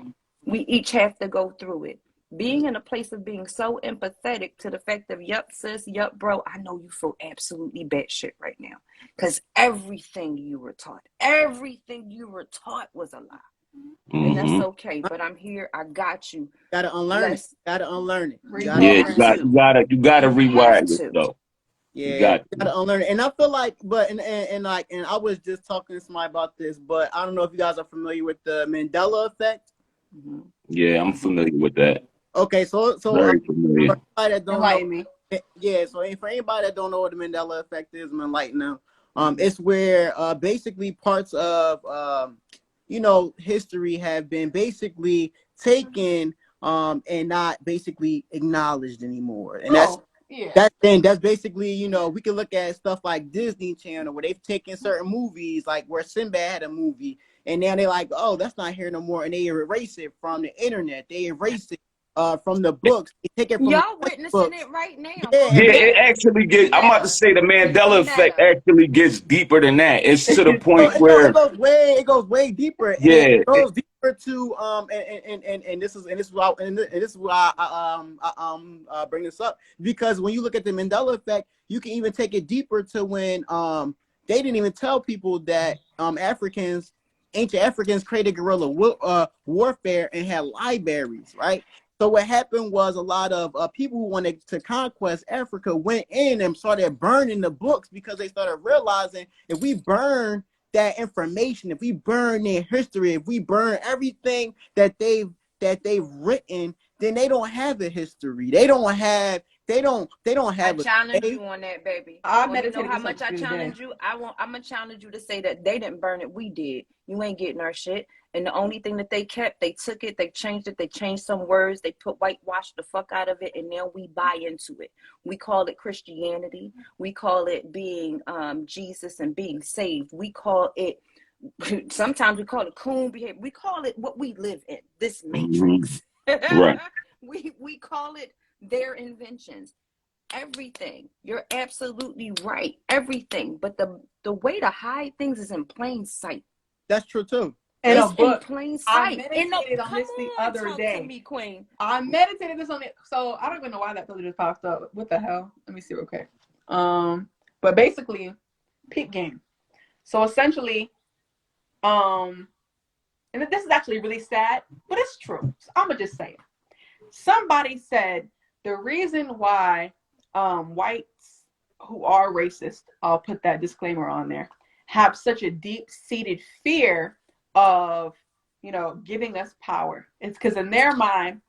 We each have to go through it. Being in a place of being so empathetic to the fact of, yup, sis, yup, bro, I know you feel absolutely batshit right now. Because everything you were taught was a lie. And that's Mm-hmm. okay. But I'm here. I got you. gotta unlearn it. Gotta unlearn it. We Yeah, have to. you gotta You have rewire it to. though. You Yeah, got you gotta unlearn it. And I feel like, but and I was just talking to somebody about this, but I don't know if you guys are familiar with the Mandela effect. Mm-hmm. Yeah, I'm familiar with that. Okay, so Very familiar. for anybody that don't Enlighten know, me. yeah. So for anybody that don't know what the Mandela effect is, I'm enlighten them. It's where basically parts of history have been basically taken and not basically acknowledged anymore, and Yeah. that's basically, we can look at stuff like Disney Channel where they've taken certain movies, like where Sinbad had a movie, and now they're like, oh, that's not here no more, and they erase it from the internet, they erase it from the books, they take it from Y'all the witnessing books. it right now. Yeah, Yeah, and it actually gets. I'm about to say the Mandela effect Meta. actually gets deeper than that. It's to the point it where, goes way deeper, and yeah, it goes deeper to and this is why I bring this up, because when you look at the Mandela effect, you can even take it deeper to when they didn't even tell people that ancient Africans created guerrilla warfare and had libraries, right? So what happened was a lot of people who wanted to conquest Africa went in and started burning the books, because they started realizing, if we burn that information, if we burn their history, if we burn everything that they've written, then they don't have a history. They don't have I a challenge day. you on that, baby. I Well, you know meditated how this like much I the other day. challenge you? I'm gonna challenge you to say that they didn't burn it, we did. You ain't getting our shit. And the only thing that they kept, they took it, they changed it, they changed some words, they whitewashed the fuck out of it, and now we buy into it. We call it Christianity. We call it being Jesus and being saved. We call it, sometimes we call it coon behavior. We call it what we live in, this matrix. right. We call it their inventions. Everything. You're absolutely right. Everything. But the way to hide things is in plain sight. That's true too. in a It's in book. plain I sight. meditated on Come this the on, other talk to day. me, Queen. I meditated this on it. So I don't even know why that picture just popped up. What the hell? Let me see real quick. But basically, peep game. So essentially, and this is actually really sad, but it's true. So I'm gonna just say it. Somebody said the reason why whites who are racist, I'll put that disclaimer on there, have such a deep-seated fear of, giving us power. It's because in their mind,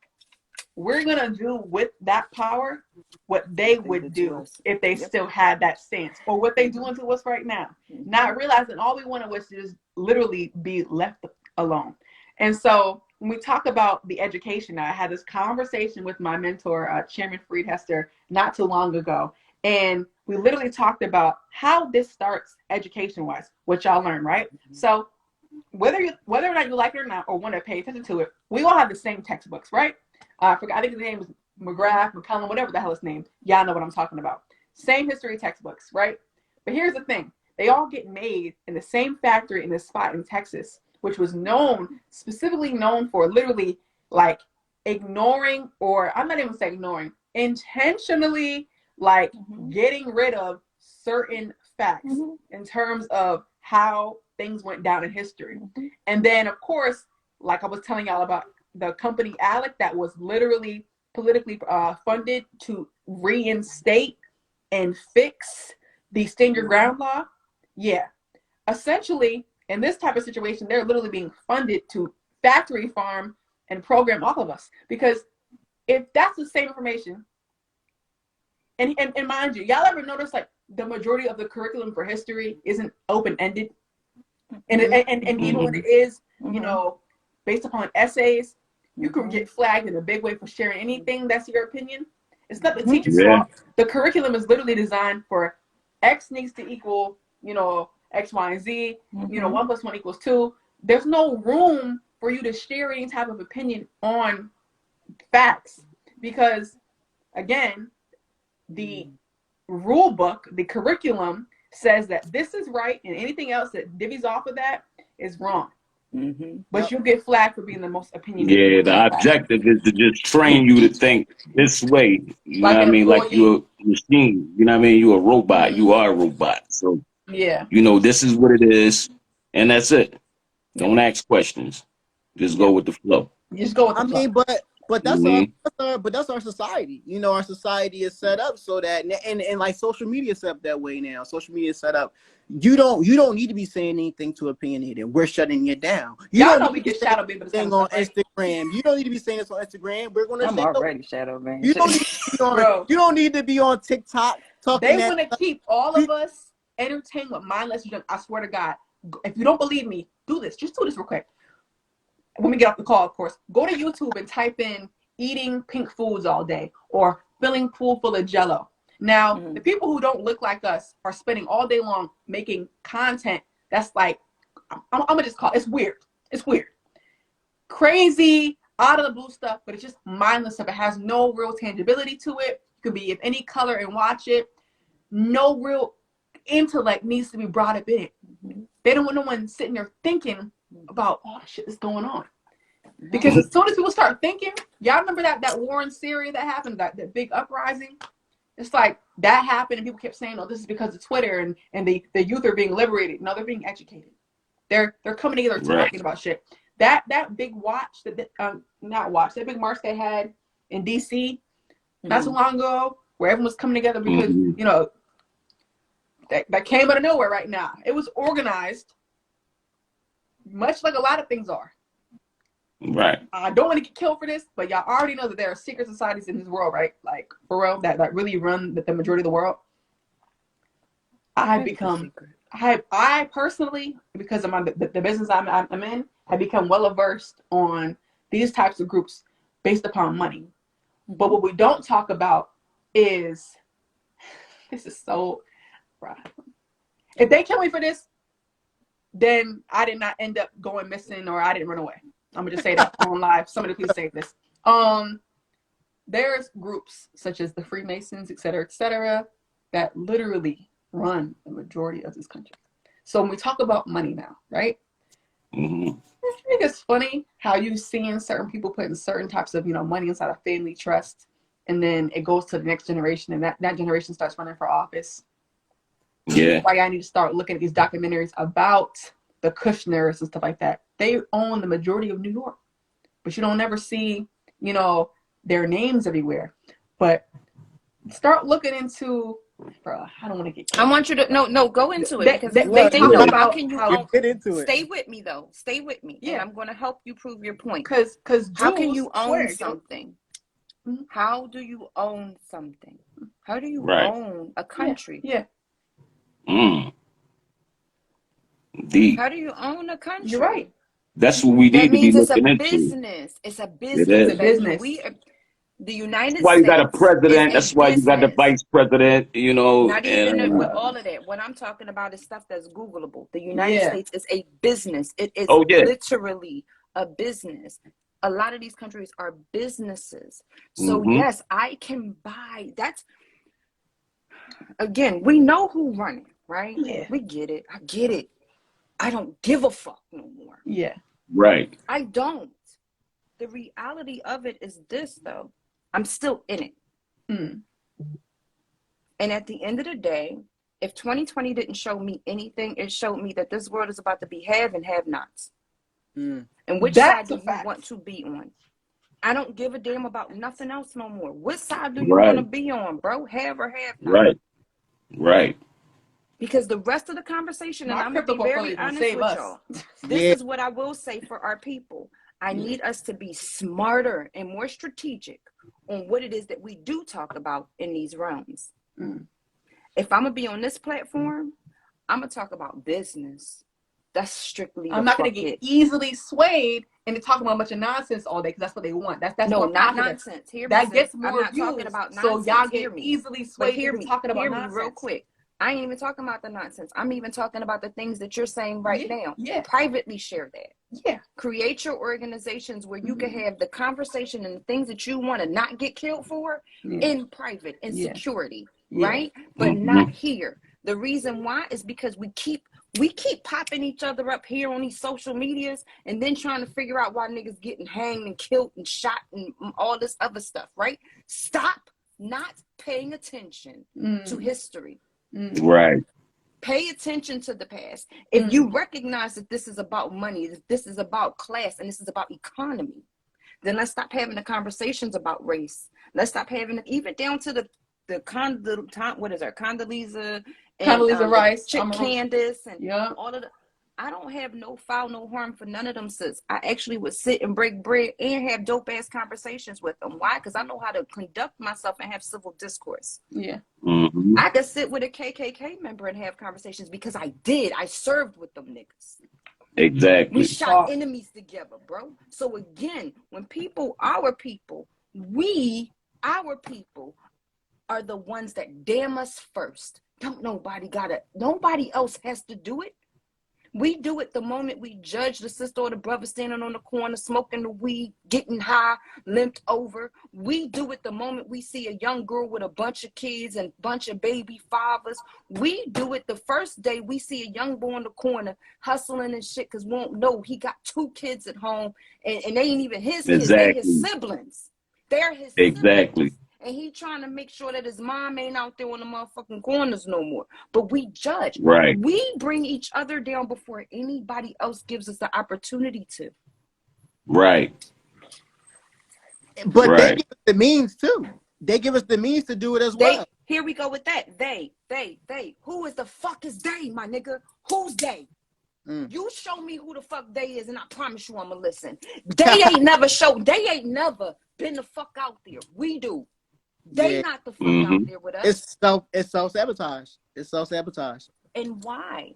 we're gonna do with that power what they would do if they still had that stance, or what they doing to us right now, not realizing all we wanted was to just literally be left alone. And so when we talk about the education, I had this conversation with my mentor, Chairman Freed Hester, not too long ago. And we literally talked about how this starts education-wise, what y'all learn, right? So whether or not you like it or not, or want to pay attention to it, we all have the same textbooks, right? I think his name is McGrath, McCullum, whatever the hell his name. Y'all know what I'm talking about. Same history textbooks, right? But here's the thing. They all get made in the same factory in this spot in Texas, which was specifically known for literally like ignoring, or I'm not even saying ignoring, intentionally like getting rid of certain facts in terms of how things went down in history. And then, of course, like I was telling y'all about the company ALEC that was literally politically funded to reinstate and fix the stand your ground law. Yeah. Essentially, in this type of situation, they're literally being funded to factory farm and program all of us. Because if that's the same information, and mind you, y'all ever notice like the majority of the curriculum for history isn't open-ended? And even when it is, based upon essays, you can get flagged in a big way for sharing anything that's your opinion. It's not the teacher's fault. The curriculum is literally designed for X needs to equal, X, Y, and Z, 1 + 1 = 2. There's no room for you to share any type of opinion on facts because, again, the rule book, the curriculum says that this is right and anything else that divvies off of that is wrong. But you'll get flagged for being the most opinionated. Yeah, the objective is to just train you to think this way. You know what I mean? Like you're a machine. You know what I mean? You're a robot. You are a robot. So, this is what it is. And that's it. Don't ask questions. Just go with the flow. Just go with the flow. But that's our society. Our society is set up so that, and like social media is set up that way now. Social media is set up. You don't need to be saying anything to opinionated. We're shutting it down. Y'all know we get shadow banned on Instagram. You don't need to be saying this on Instagram. We're gonna. I'm already shadow banned. You don't need to be on TikTok talking. They want to keep all of us entertained with mindless junk. I swear to God. If you don't believe me, do this. Just do this real quick. When we get off the call, of course, go to YouTube and type in eating pink foods all day or filling pool full of Jello. Now, the people who don't look like us are spending all day long making content that's like, I'm gonna just call it, it's weird. It's weird. Crazy, out of the blue stuff, but it's just mindless stuff. It has no real tangibility to it. It could be of any color and watch it. No real intellect needs to be brought up in it. They don't want no one sitting there thinking about all the shit that's going on. Because as soon as people start thinking, y'all remember that war in Syria that happened, that big uprising? It's like that happened and people kept saying, oh, this is because of Twitter and the youth are being liberated. No, they're being educated. They're coming together talking about shit. That big watch, that big march they had in DC not too long ago, where everyone was coming together because, that came out of nowhere right now. It was organized, much like a lot of things are. Right. I don't want to get killed for this, but y'all already know that there are secret societies in this world, right? Like, for real, that really run the majority of the world. I personally, because of the business I'm in, have become well versed on these types of groups based upon money. But what we don't talk about is, this is so right. If they kill me for this, then I did not end up going missing or I didn't run away. I'm gonna just say that on live. Somebody please save this. There's groups such as the Freemasons, et cetera, that literally run the majority of this country. So when we talk about money now, right? I think it's funny how you've seen certain people putting certain types of, money inside a family trust, and then it goes to the next generation, and that generation starts running for office. Yeah. Why I need to start looking at these documentaries about the Kushners and stuff like that. They own the majority of New York, but you don't ever see, their names everywhere. But start looking into, bro. I don't want to get. I want you to go into it, because they the thing talk though, about how can you how- Get into it. stay with me though? Stay with me, Yeah. and I'm going to help you prove your point. Because How can you own swear, something? Mhm. How do you own something? How do you Right. own a country? Yeah, Deep. How do you own a country? you're right. That's what we That need to be means it's a looking into. business. It's a It business. is. It's a business. The United That's why you got a States president. is That's a why you got the business. vice president. Not even and with all of that. What I'm talking about is stuff that's Googleable. The United Yeah. States is a business. It is Oh, yeah. literally a business. A lot of these countries are businesses. So Mhm. yes, I can buy. That's, again, we know who run it, right? Yeah. We get it. I get it. I don't give a fuck no more. Yeah. Right. I don't. The reality of it is this, though. I'm still in it. Mm. And at the end of the day, if 2020 didn't show me anything, it showed me that this world is about to be have and have nots. Mm. And which That's side do a you fact. want to be on? I don't give a damn about nothing else no more. What side do you Right. want to be on, bro? Have or have not? Right. Right. Because the rest of the conversation, and My I'm going to crypto be very portfolio will honest save with us. y'all. This Yeah. is what I will say for our people. I need us to be smarter and more strategic on what it is that we do talk about in these realms. Mm. If I'm going to be on this platform, I'm going to talk about business. That's strictly I'm the not going fuck to get it. easily swayed into talking about a bunch of nonsense all day because that's what they want. That's No, more not popular. nonsense. Hear me, That sis. gets I'm more not views. talking about So nonsense. y'all Hear get me. easily But swayed hear into me. talking about Hear me nonsense. real quick. I ain't even talking about the nonsense. I'm even talking about the things that you're saying right now. Yeah. Privately share that. Yeah. Create your organizations where you can have the conversation and the things that you want to not get killed for Yeah. in private, in Yeah. security, Yeah. right? But Mhm. not here. The reason why is because we keep popping each other up here on these social medias and then trying to figure out why niggas getting hanged and killed and shot and all this other stuff, right? Stop not paying attention to history. Mm. Right. Pay attention to the past. If you recognize that this is about money, that this is about class, and this is about economy, then let's stop having the conversations about race. Let's stop having it, even down to Condoleezza Condoleezza Rice, Chick Candace, and yeah. all of the. I don't have no foul, no harm for none of them, sis. I actually would sit and break bread and have dope ass conversations with them. Why? Because I know how to conduct myself and have civil discourse. Yeah. Mhm. I could sit with a KKK member and have conversations because I did. I served with them niggas. Exactly. We shot enemies together, bro. So again, when people, our people are the ones that damn us first. Nobody else has to do it. We do it the moment we judge the sister or the brother standing on the corner, smoking the weed, getting high, limped over. We do it the moment we see a young girl with a bunch of kids and a bunch of baby fathers. We do it the first day we see a young boy in the corner hustling and shit because we won't know he got 2 kids at home and they ain't even his kids. They're his siblings. They're his Exactly. siblings. And he trying to make sure that his mom ain't out there on the motherfucking corners no more. But we judge. Right. We bring each other down before anybody else gives us the opportunity to. Right. But Right. they give us the means too. They give us the means to do it as well. Here we go with that. They. Who is the fuck is they, my nigga? Who's they? You show me who the fuck they is, and I promise you I'ma listen. They ain't never been the fuck out there. We do. They not the fuck out there with us. It's self-sabotage. It's self-sabotage. And why?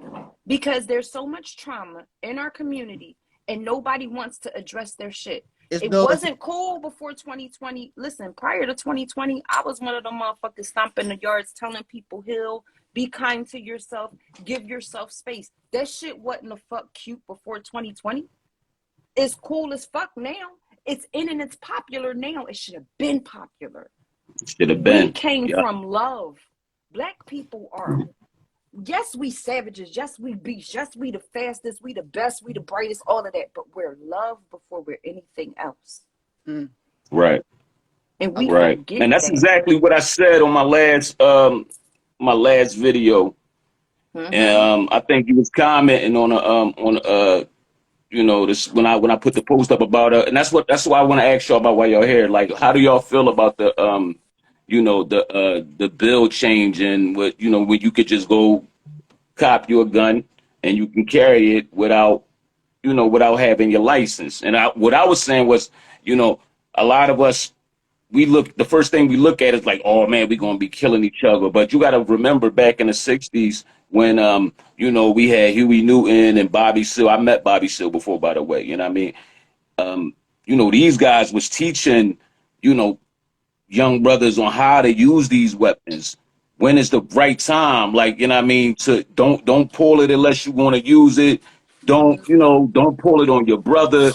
Because there's so much trauma in our community and nobody wants to address their shit. It wasn't cool before 2020. Listen, prior to 2020, I was one of them motherfuckers stomping the yards telling people, heal, be kind to yourself, give yourself space. That shit wasn't the fuck cute before 2020. It's cool as fuck now. It's in and it's popular now. It should have been popular. Should have been. We came from love. Black people are yes, we savages, yes, we beasts, yes, we the fastest, we the best, we the brightest, all of that, but we're love before we're anything else. Right. And we Right. forget And that's that. exactly what I said on my last video. And I think you was commenting on you know, this when I put the post up about and that's why I want to ask y'all about why y'all here. Like, how do y'all feel about the you know, the bill change and what, you know, when you could just go cop your gun and you can carry it without, you know, without having your license. And what I was saying was, you know, a lot of us, the first thing we look at is like, oh man, we're gonna be killing each other. But you got to remember back in the '60s when you know, we had Huey Newton and Bobby Seale. I met Bobby Seale before, by the way. You know what I mean? You know, these guys was teaching, you know, young brothers on how to use these weapons. When is the right time? Like, you know what I mean? To don't pull it unless you want to use it. Don't pull it on your brother.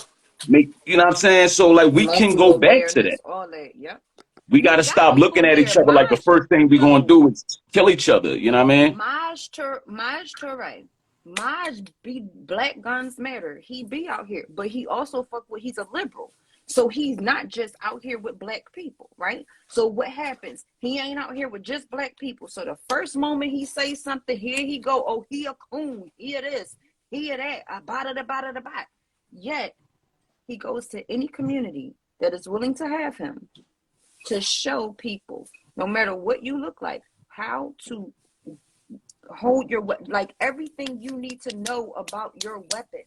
You know what I'm saying? So like we can Multiple go back to that. awareness, all that. Yep. We You got to got stop looking people at here. each other like the first thing we're going to do is kill each other. You know what I mean? Maj Toure. Maj be Black Guns Matter. He be out here, but he also he's a liberal. So he's not just out here with black people, right? So what happens? He ain't out here with just black people. So the first moment he say something, here he go. Oh, he a coon. Here this. Here that. About it. Yet he goes to any community that is willing to have him to show people, no matter what you look like, how to hold your weapon, like everything you need to know about your weapon.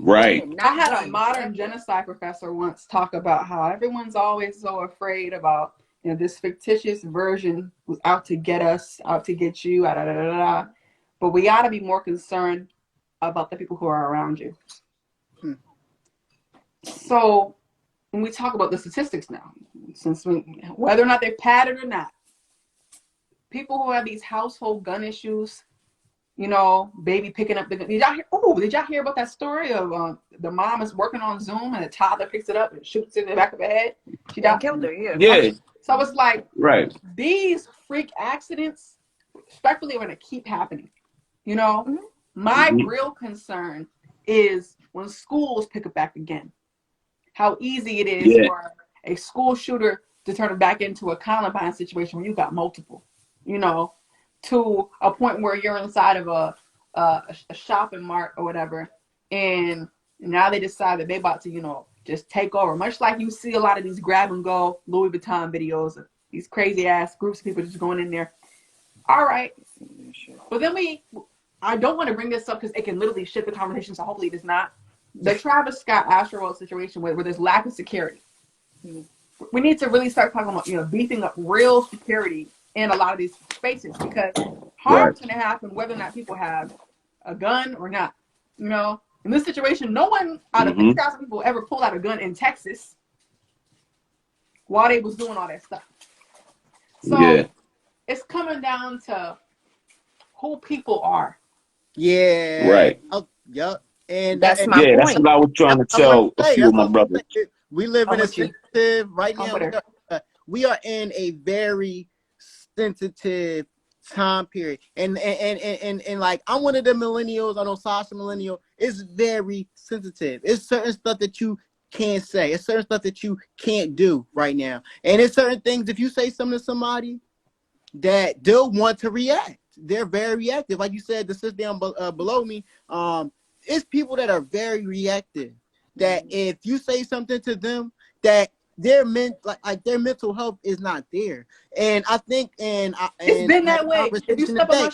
Right. I had a modern genocide professor once talk about how everyone's always so afraid about, you know, this fictitious version who's out to get us, out to get you, but we got to be more concerned about the people who are around you. So when we talk about the statistics now, whether or not they're padded or not, people who have these household gun issues, you know, baby picking up the gun. Did y'all hear about that story of the mom is working on Zoom and the toddler picks it up and shoots it in the back of her head? She killed her, Yeah. So it's like, right. These freak accidents, especially when they keep happening, you know, my real concern is when schools pick it back again. How easy it is for a school shooter to turn it back into a Columbine situation where you got multiple, you know, to a point where you're inside of a shopping mart or whatever, and now they decide that they about to, you know, just take over. Much like you see a lot of these grab and go Louis Vuitton videos of these crazy ass groups of people just going in there. All right, but then I don't want to bring this up because it can literally shift the conversation. So hopefully it does not. The Travis Scott Astroworld situation where there's lack of security. We need to really start talking about, you know, beefing up real security in a lot of these spaces, because harm's going to happen whether or not people have a gun or not. You know, in this situation, no one out of 50,000 people ever pulled out a gun in Texas while they was doing all that stuff. So it's coming down to who people are. Yeah. Right. Oh, yep. And that's my point. That's what I was trying to tell a few of my brothers. We live in a sensitive right now. We are in a very sensitive time period, and like, I'm one of the millennials. I know Sasha millennial is very sensitive. It's certain stuff that you can't say. It's certain stuff that you can't do right now, and it's certain things. If you say something to somebody, that they'll want to react. They're very reactive, like you said. The sister down below me, it's people that are very reactive. That if you say something to them, that their mental health is not there. And I think, it's been that way.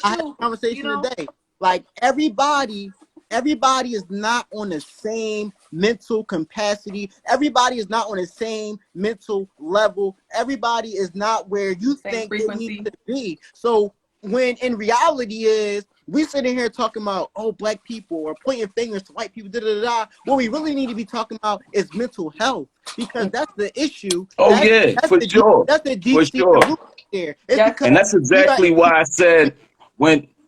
I had a conversation today. Like, everybody is not on the same mental capacity. Everybody is not on the same mental level. Everybody is not where you think they need to be. So when in reality is, we sitting here talking about, oh, black people, or pointing fingers to white people, what we really need to be talking about is mental health, because that's the issue. That's for sure. That's the deep root there. And that's exactly why I said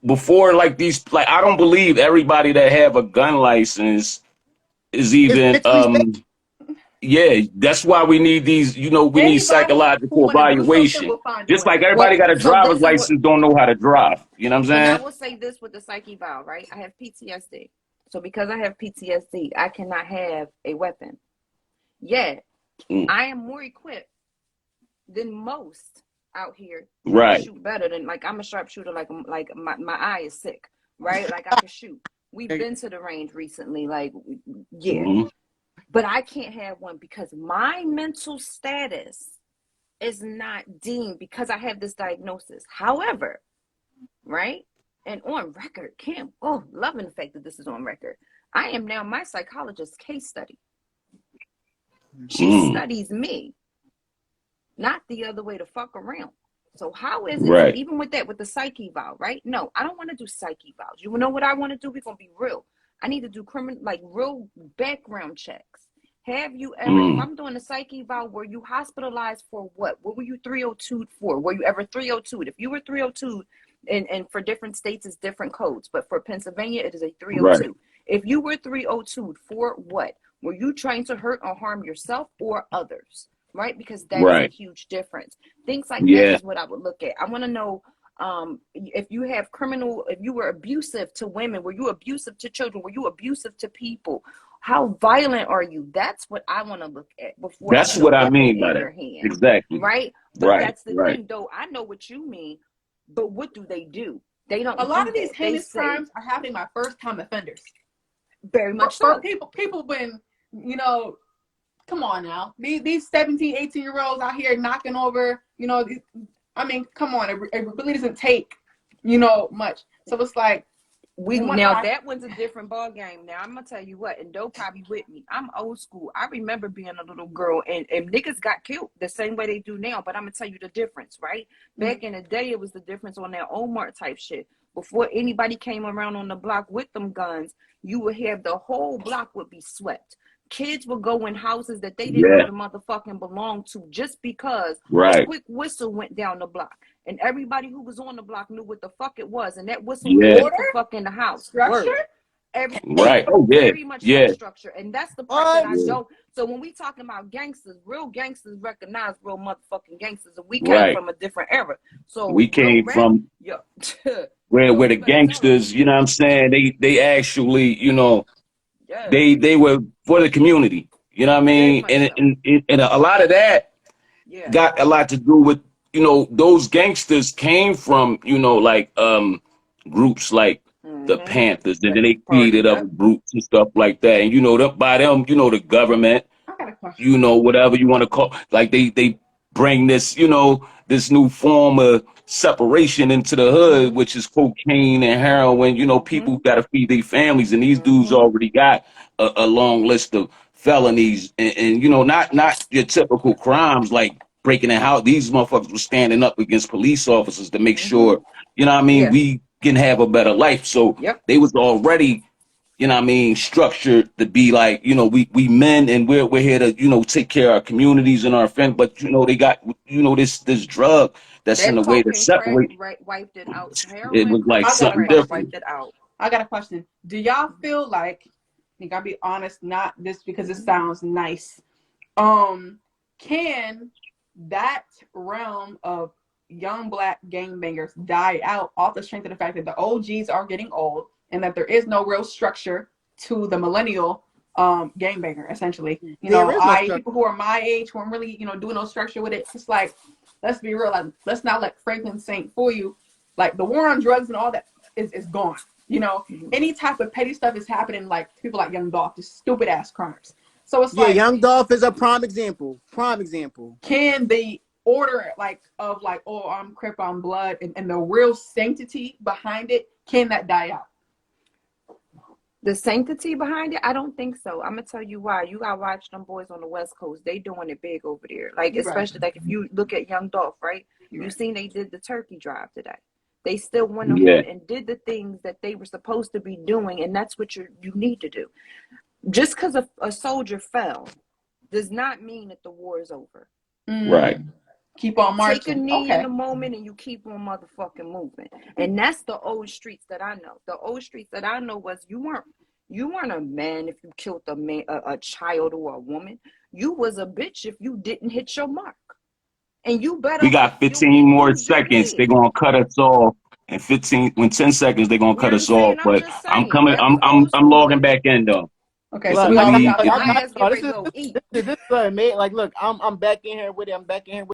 before, like I don't believe everybody that have a gun license is even Yeah, that's why we need these, we need Anybody who psychological want to do something evaluation. will find a Just way. like everybody Well, got a so driver's this is what, license, don't know how to drive. You know what I'm and I saying? will say this with the psyche vow, right? I have PTSD. So because I have PTSD, I cannot have a weapon. Yet, Mm, I am more equipped than most out here that can right. shoot better than, like, I'm a sharpshooter, like my eye is sick, right? Like I can shoot. We've been to the range recently, like, yeah. Hmm. But I can't have one because my mental status is not deemed because I have this diagnosis. However, right? And on record, Kim, oh, loving the fact that this is on record. I am now my psychologist's case study. She Mm, studies me, not the other way to fuck around. So how is it? So right. even with that, with the psyche vow, right? No, I don't want to do psyche vows. You know what I want to do? We're gonna be real. I need to do criminal, like real background checks. Have you ever, if Mm, I'm doing a psyche vow, were you hospitalized for what? What were you 302 for? Were you ever 302? If you were 302, and for different states, it's different codes, but for Pennsylvania, it is a right. 302. If you were 302 for what? Were you trying to hurt or harm yourself or others? Right? Because that is a Right. huge difference. Things like that Yeah. is what I would look at. I want to know if you have criminal, if you were abusive to women, were you abusive to children? Were you abusive to people? How violent are you? That's what I want to look at before I That's put a what I weapon mean by in that. your hand. Exactly. Right? But Right. that's the Right. thing, though. I know what you mean, but what do they do? They don't A lot do of these that. They heinous say crimes are happening by first-time offenders. very much For so. people been, come on now. These 17, 18-year-olds out here knocking over, I mean, come on. It really doesn't take, much. So it's like, That one's a different ball game. Now I'm gonna tell you what, and Doe probably with me. I'm old school. I remember being a little girl, and niggas got killed the same way they do now. But I'm gonna tell you the difference, right? Back in the day, it was the difference on that Omar type shit. Before anybody came around on the block with them guns, you would have the whole block would be swept. Kids would go in houses that they didn't Yeah. even motherfucking belong to just because a Right. quick whistle went down the block. And everybody who was on the block knew what the fuck it was. And that whistle would Yeah. get the fuck in the house. structure. Word. Right. Oh yeah. Very much so Yeah. structure. And that's the part that I Yeah. don't. So when we talking about gangsters, real gangsters recognize real motherfucking gangsters. And we came Right. from a different era. So We came from yo, where yo, the you better tell gangsters, you know what I'm saying? They actually, yeah, they were for the community. You know what I very mean? much And so. and a lot of that Yeah. got a lot to do with, those gangsters came from, groups like the Mm-hmm. Panthers, and then they Party, created other yep. groups and stuff like that. And by them, the government, I got a question. whatever you want to call, like they bring this, this new form of separation into the hood, which is cocaine and heroin. People got to feed their families, and these dudes already got a long list of felonies, and not your typical crimes like breaking in house. These motherfuckers were standing up against police officers to make sure, Yeah. we can have a better life. So Yep. they was already, structured to be like, we men, and we're here to, take care of our communities and our friends. But they got, this drug that's in That the way to cocaine crack separate. wiped it out. It Heroin, was like I got a something question. different. wiped it out. I got a question. Do y'all feel like, I gotta be honest, not this because it sounds nice. Can that realm of young black gangbangers die out off the strength of the fact that the OGs are getting old and that there is no real structure to the millennial gangbanger, essentially? People who are my age, who are really, doing no structure with it, it's like, let's be real, like, let's not let Franklin Saint fool you. Like, the war on drugs and all that is gone. Any type of petty stuff is happening, like people like Young Dolph, just stupid ass crimes. So it's like, Young Dolph is a prime example. Can the order oh, I'm Crip, I'm Blood, and the real sanctity behind it, can that die out? The sanctity behind it, I don't think so. I'm gonna tell you why. You gotta watch them boys on the West Coast. They doing it big over there. Like, especially like if you look at Young Dolph, right? You seen they did the turkey drive today. They still went ahead and did the things that they were supposed to be doing, and that's what you need to do. Just because a soldier fell does not mean that the war is over. Right. Keep on marching. Take a knee in a moment and you keep on motherfucking moving. And that's the old streets that I know. The old streets that I know was you weren't a man if you killed a child or a woman. you was a bitch if you didn't hit your mark. And you better We got off doing 15 more you seconds. They're did. gonna cut us off. And 10 seconds, they're gonna You know cut what I'm us off. saying? I'm But just I'm saying. coming. That was old I'm logging schoolish. back in though. Okay, Look, so we look, all We got Cause like my ass get no, ready to go eat. this is good, mate. Like, look, I'm back in here with it. I'm back in here with